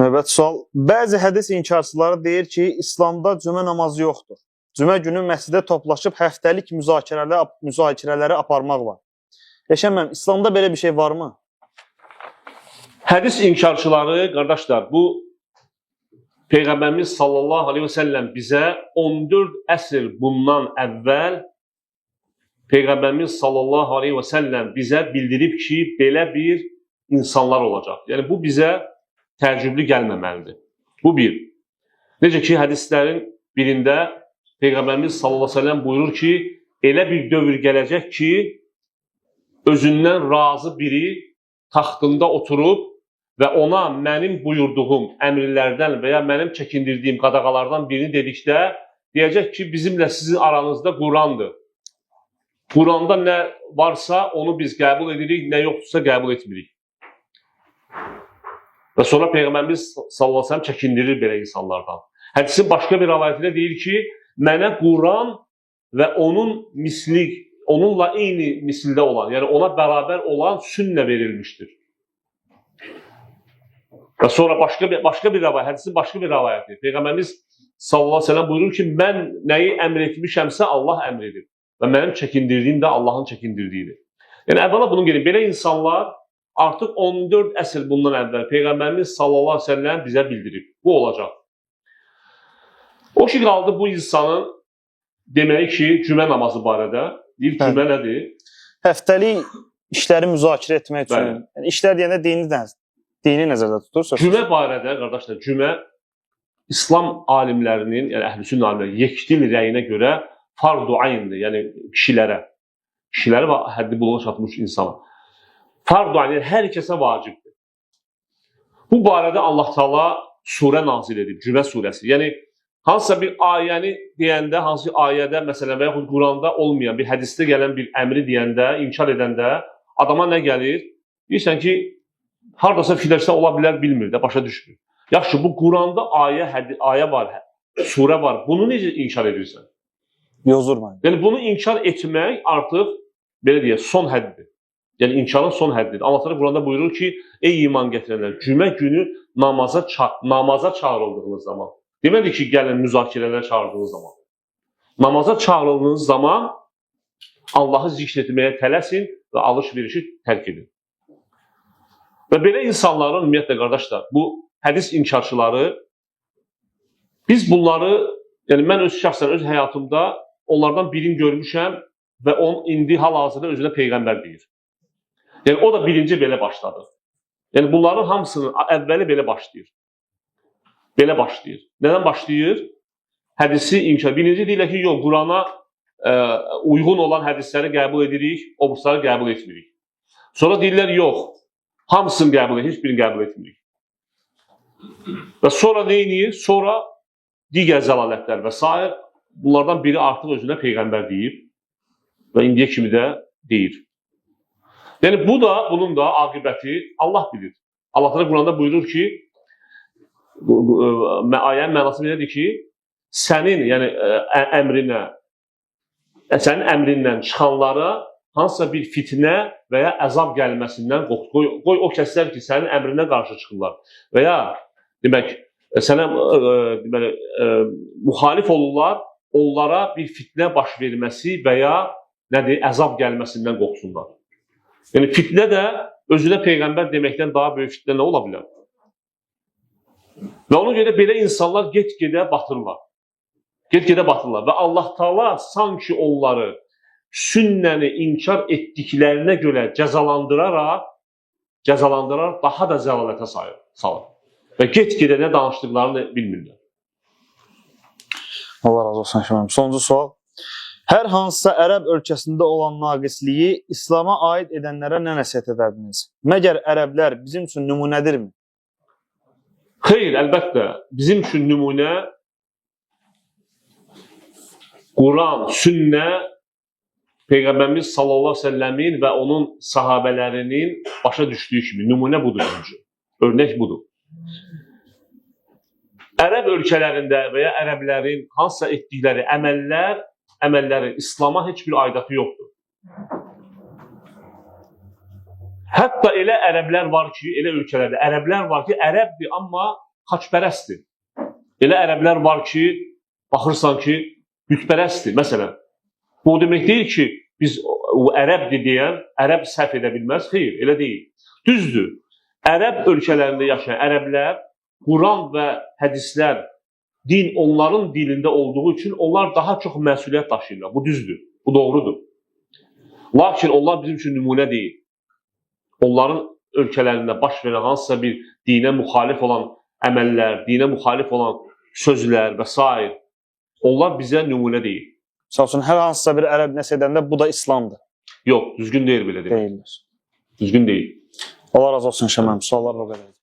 Növbət sual. Bəzi hədis inkarçıları deyir ki, İslamda cümə namazı yoxdur. Cümə günü məscidə toplaşıb həftəlik müzakirələri aparmaq var. Eşənməm, İslamda belə bir şey varmı? Hədis inkarçıları, qardaşlar, bu Peyğəmbərimiz sallallahu aleyhi və səlləm bizə 14 əsr bundan əvvəl Peyğəmbərimiz sallallahu aleyhi və səlləm bizə bildirib ki, belə bir insanlar olacaq. Yəni, bu bizə təəccüblü gəlməməlidir. Bu bir. Necə ki, hədislərin birində Peyğəmbərimiz sallallahu aleyhi və səlləm buyurur ki, elə bir dövr gələcək ki, özündən razı biri taxtında oturub və ona mənim buyurduğum əmrlərdən və ya mənim çəkindirdiyim qadağalardan birini dedikdə, deyəcək ki, bizimlə sizin aranızda Qurandır. Quranda nə varsa onu biz qəbul edirik, nə yoxdursa qəbul etmirik. Və sonra Peyğəmbərimiz sallallahu əleyhi və səlləm çəkindirir belə insanlardan. Hədisin başqa bir rivayətində deyir ki, mənə Quran və onunla eyni misildə olan, yəni ona bərabər olan sünnə verilmişdir. Və sonra başqa bir rivayət, hədisin başqa bir rivayəti. Peyğəmbərimiz sallallahu əleyhi və səlləm buyurur ki, mən nəyi əmr etmişəmsə Allah əmr edir və mənim çəkindirdiyim də Allahın çəkindirdiyidir. Yəni əvvəla bunun gəlin, belə insanlar artıq 14 əsr bundan əvvəl Peyğəmbərimiz sallallahu əleyhi və səlləm bizə bildirib. Bu olacaq. O ki qaldı bu insanın deməyi ki, cümə namazı barədə. Deyir, cümə nədir? Həftəlik işləri müzakirə etmək üçün. Yəni, işlər deyəndə dini nəzərdə tutursa. Cümə barədə, qardaşlar, cümə İslam alimlərinin, yəni əhl-i-sünnə alimlərinin yekdil rəyinə görə fardu ayndır, yəni kişilərə və həddi buluğa çatmış insana. Fardu ayn, yəni hər kəsə vacibdir. Bu barədə Allah Taala surə nazil edib, Cümə surəsi. Yəni, hansısa bir ayəni deyəndə, hansı ayədə, məsələn, və yaxud Quranda olmayan, bir hədisdə gələn bir əmri deyəndə, inkar edəndə adama nə gəlir? Deyirsən ki, haradasa fikirləşsə ola bilər, bilmir də, başa düşmür. Yaxşı, bu Quranda ayə var, surə var. Bunu necə inkar edirsən? Yozurma. Yəni, bunu inkar etmək artıq, belə deyək, son həddir. Yəni, inkarın son həddidir. Allah Teala Quranda buyurur ki, ey iman gətirənlər, cümə günü namaza çağırıldığınız zaman. Demədi ki, gəlin müzakirələrə çağırdığınız zaman. Namaza çağırıldığınız zaman Allahı zikr etməyə tələsin və alış-verişi tərk edin. Və belə insanların, ümumiyyətlə, qardaşlar, bu hədis inkarçıları, biz bunları, yəni mən şəxsən öz həyatımda onlardan birini görmüşəm və onun indi hal-hazırda özünə Peyğəmbər deyir. Yəni, o da birinci belə başladı. Yəni, bunların hamısının əvvəli belə başlayır. Belə başlayır. Nədən başlayır? Hədisi inkar. Birinci deyirlər ki, yox, Qurana uyğun olan hədisləri qəbul edirik, obusları qəbul etmirik. Sonra deyirlər, yox, hamısını qəbul edirik, heç birini qəbul etmirik. Və sonra nə edir? Sonra digər zəlalətlər və s. Bunlardan biri artıq özünə Peyğəmbər deyib və indiyə kimi də deyir. Yəni, bunun da aqibəti Allah bilir. Allah Teala Quranda buyurur ki, ayənin mənası belədir ki, sənin əmrindən çıxanlara hansısa bir fitnə və ya əzab gəlməsindən qoy o kəslər ki, sənin əmrinə qarşı çıxırlar və ya demək, sənə müxalif olurlar, onlara bir fitnə baş verməsi və ya əzab gəlməsindən qorxsunlar. Yəni, fitnə də özünə Peyğəmbər deməkdən daha böyük fitnə nə ola bilər? Və ona görə belə insanlar get-gedə batırlar. Get-gedə batırlar. Və Allah Taala sanki onları sünnəni inkar etdiklərinə görə cəzalandıraraq daha da zəlalətə salır. Və get-gedə nə danışdıqlarını bilmirlər. Allah razı olsun Şəməm. Sonuncu sual. Hər hansısa ərəb ölkəsində olan naqisliyi İslama aid edənlərə nə nəsihət edərdiniz? Məgər ərəblər bizim üçün nümunədirmi? Xeyr, əlbəttə. Bizim üçün nümunə Quran, sünnə, Peyğəmbərimiz sallallahu əleyhi və səlləmin və onun sahabələrinin başa düşdüyü kimi nümunə budur öncə. Örnək budur. Ərəb ölkələrində və ya ərəblərin hansısa etdikləri əməllərin İslama heç bir aidatı yoxdur. Hətta elə ərəblər var ki, elə ölkələrdə ərəblər var ki, ərəbdir, amma xaçpərəstdir. Elə ərəblər var ki, baxırsan ki, bütpərəstdir. Məsələn, bu o demək deyil ki, biz o ərəbdir deyən, ərəb səhv edə bilməz. Xeyr, elə deyil. Düzdür, ərəb ölkələrində yaşayan ərəblər, Quran və hədislər, din onların dilində olduğu üçün onlar daha çox məsuliyyət daşıyırlar. Bu düzdür, bu doğrudur. Lakin onlar bizim üçün nümunə deyil. Onların ölkələrində baş verən hansısa bir dinə müxalif olan əməllər, dinə müxalif olan sözlər və s. onlar bizə nümunə deyil. Misal üçün, hər hansısa bir ərəb nəsə edəndə bu da İslamdır. Yox, düzgün deyil belə demək. Deyildir. Düzgün deyil. Allah razı olsun Şəməm. Suallar o qədər.